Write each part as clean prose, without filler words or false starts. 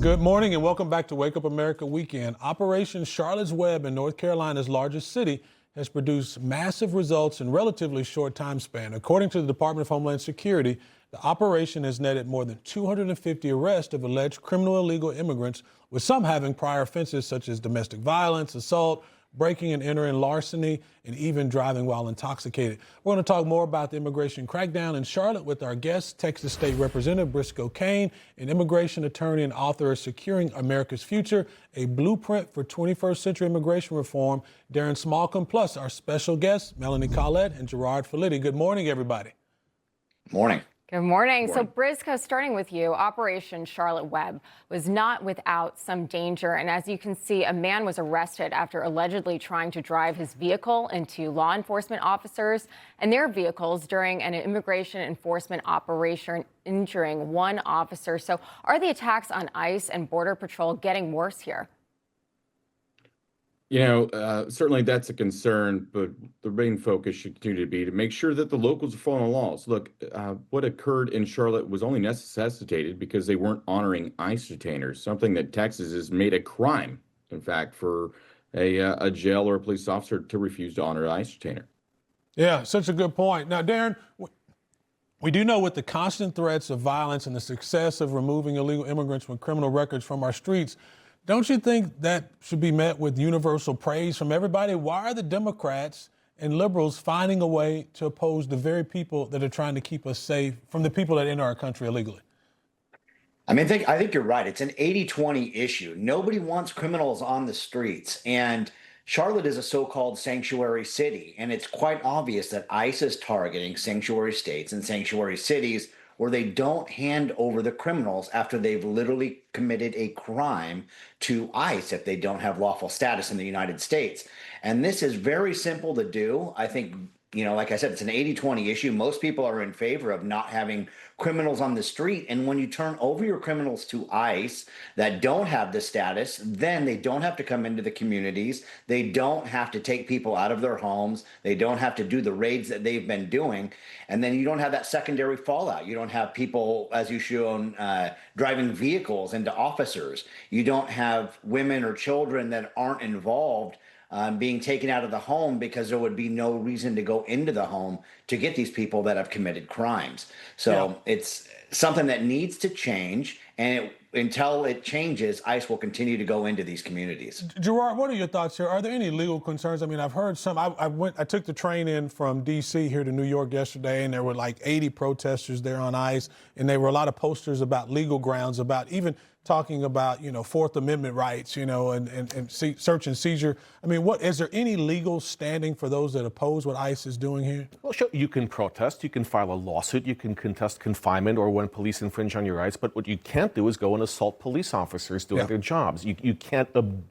Good morning and welcome back to Wake Up America Weekend. Operation Charlotte's Web in North Carolina's largest city has produced massive results in relatively short time span. According to the Department of Homeland Security, the operation has netted more than 250 arrests of alleged criminal illegal immigrants, with some having prior offenses such as domestic violence, assault, breaking and entering, larceny, and even driving while intoxicated. We're going to talk more about the immigration crackdown in Charlotte with our guest, Texas State Representative Briscoe Cain, an immigration attorney and author of Securing America's Future, a blueprint for 21st century immigration reform, Darren Smallcombe, plus our special guests, Melanie Collette and Gerard Felitti. Good morning, everybody. Morning. Good morning. So Briscoe, starting with you, Operation Charlotte Web was not without some danger. And as you can see, a man was arrested after allegedly trying to drive his vehicle into law enforcement officers and their vehicles during an immigration enforcement operation, injuring one officer. So are the attacks on ICE and Border Patrol getting worse here? Certainly that's a concern, but the main focus should continue to be to make sure that the locals are following the laws. Look, what occurred in Charlotte was only necessitated because they weren't honoring ICE detainers, something that Texas has made a crime, in fact, for a jail or a police officer to refuse to honor an ICE detainer. Yeah, such a good point. Now, Darren, we do know with the constant threats of violence and the success of removing illegal immigrants with criminal records from our streets, don't you think that should be met with universal praise from everybody? Why are the Democrats and liberals finding a way to oppose the very people that are trying to keep us safe from the people that enter our country illegally? I think you're right. It's an 80-20 issue. Nobody wants criminals on the streets. And Charlotte is a so-called sanctuary city. And it's quite obvious that ICE is targeting sanctuary states and sanctuary cities where they don't hand over the criminals after they've literally committed a crime to ICE if they don't have lawful status in the United States. And this is very simple to do. I think, like I said, it's an 80-20 issue. Most people are in favor of not having criminals on the street. And when you turn over your criminals to ICE that don't have the status, then they don't have to come into the communities. They don't have to take people out of their homes. They don't have to do the raids that they've been doing. And then you don't have that secondary fallout. You don't have people, as you shown, driving vehicles into officers. You don't have women or children that aren't involved being taken out of the home because there would be no reason to go into the home to get these people that have committed crimes. So It's something that needs to change, and until it changes, ICE will continue to go into these communities. Gerard, what are your thoughts here? Are there any legal concerns? I mean, I've heard some. I took the train in from D.C. here to New York yesterday, and there were like 80 protesters there on ICE, and there were a lot of posters about legal grounds, about even talking about, Fourth Amendment rights, and search and seizure. I mean, is there any legal standing for those that oppose what ICE is doing here? Well, sure, you can protest, you can file a lawsuit, you can contest confinement or when police infringe on your rights, but what you can't do is go and assault police officers doing their jobs. You can't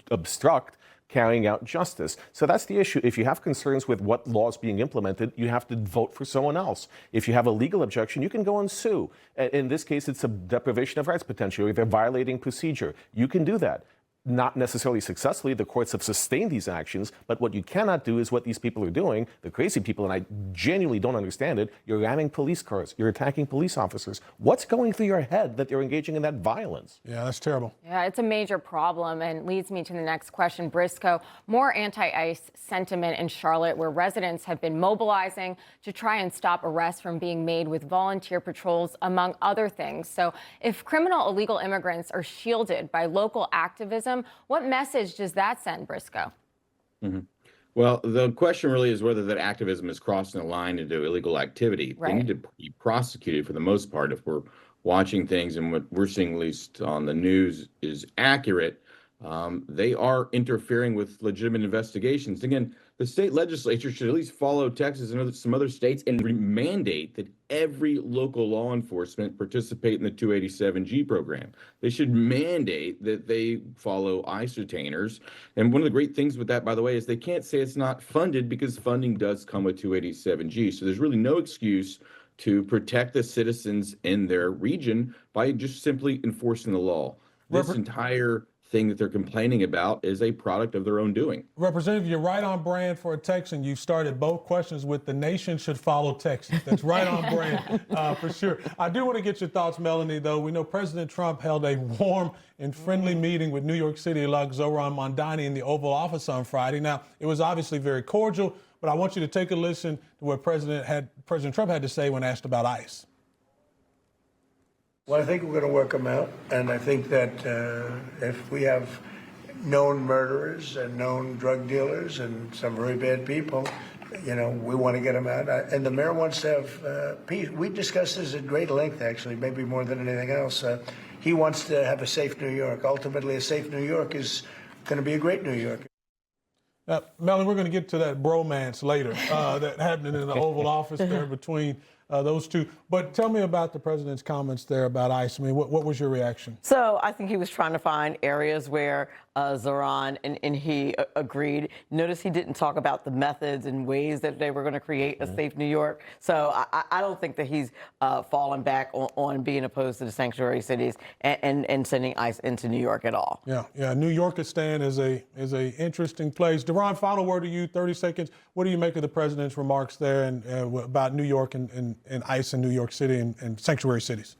obstruct carrying out justice. So that's the issue. If you have concerns with what law is being implemented, you have to vote for someone else. If you have a legal objection, you can go and sue. In this case, it's a deprivation of rights potentially. They're violating procedure. You can do that. Not necessarily successfully. The courts have sustained these actions, but what you cannot do is what these people are doing, the crazy people, and I genuinely don't understand it. You're ramming police cars. You're attacking police officers. What's going through your head that you're engaging in that violence? Yeah, that's terrible. Yeah, it's a major problem and leads me to the next question. Briscoe, more anti-ICE sentiment in Charlotte where residents have been mobilizing to try and stop arrests from being made with volunteer patrols, among other things. So if criminal illegal immigrants are shielded by local activism, what message does that send, Briscoe? Well, the question really is whether that activism is crossing the line into illegal activity. Right. They need to be prosecuted for the most part. If we're watching things and what we're seeing, at least on the news, is accurate, they are interfering with legitimate investigations. Again, the state legislature should at least follow Texas and some other states and mandate that every local law enforcement participate in the 287G program. They should mandate that they follow ICE retainers. And one of the great things with that, by the way, is they can't say it's not funded because funding does come with 287G. So there's really no excuse to protect the citizens in their region by just simply enforcing the law. this entire thing that they're complaining about is a product of their own doing. Representative, you're right on brand for a Texan. You started both questions with the nation should follow Texas. That's right on brand for sure. I do want to get your thoughts, Melanie, though. We know President Trump held a warm and friendly meeting with New York City-elect Zohran Mamdani in the Oval Office on Friday. Now, it was obviously very cordial, but I want you to take a listen to what President Trump had to say when asked about ICE. Well, I think we're going to work them out, and I think that if we have known murderers and known drug dealers and some very bad people, you know, we want to get them out. And the mayor wants to have peace. We discussed this at great length, actually, maybe more than anything else. He wants to have a safe New York. Ultimately, a safe New York is going to be a great New York. Melanie, we're going to get to that bromance later that happening in the Oval Office there between those two. But tell me about the president's comments there about ICE. I mean, what was your reaction? So I think he was trying to find areas where Zohran and he agreed. Notice he didn't talk about the methods and ways that they were going to create a safe New York. So I don't think that he's fallen back on being opposed to the sanctuary cities and sending ICE into New York at all. Yeah. New Yorkistan is a interesting place. Deron, final word to you, 30 seconds. What do you make of the president's remarks there and about New York and ICE in New York City and sanctuary cities?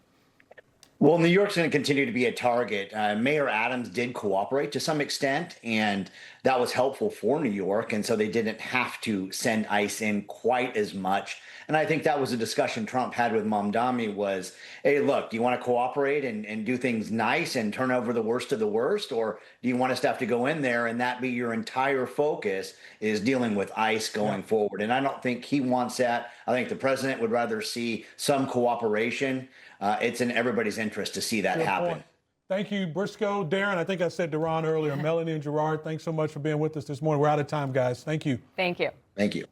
Well, New York's going to continue to be a target. Mayor Adams did cooperate to some extent, and that was helpful for New York. And so they didn't have to send ICE in quite as much. And I think that was a discussion Trump had with Mamdani was, hey, look, do you want to cooperate and do things nice and turn over the worst of the worst? Or do you want us to have to go in there and that be your entire focus is dealing with ICE going forward? And I don't think he wants that. I think the president would rather see some cooperation. It's in everybody's interest to see that happen. Thank you, Briscoe. Darren, I think I said Deron earlier. Melanie and Gerard, thanks so much for being with us this morning. We're out of time, guys. Thank you. Thank you. Thank you.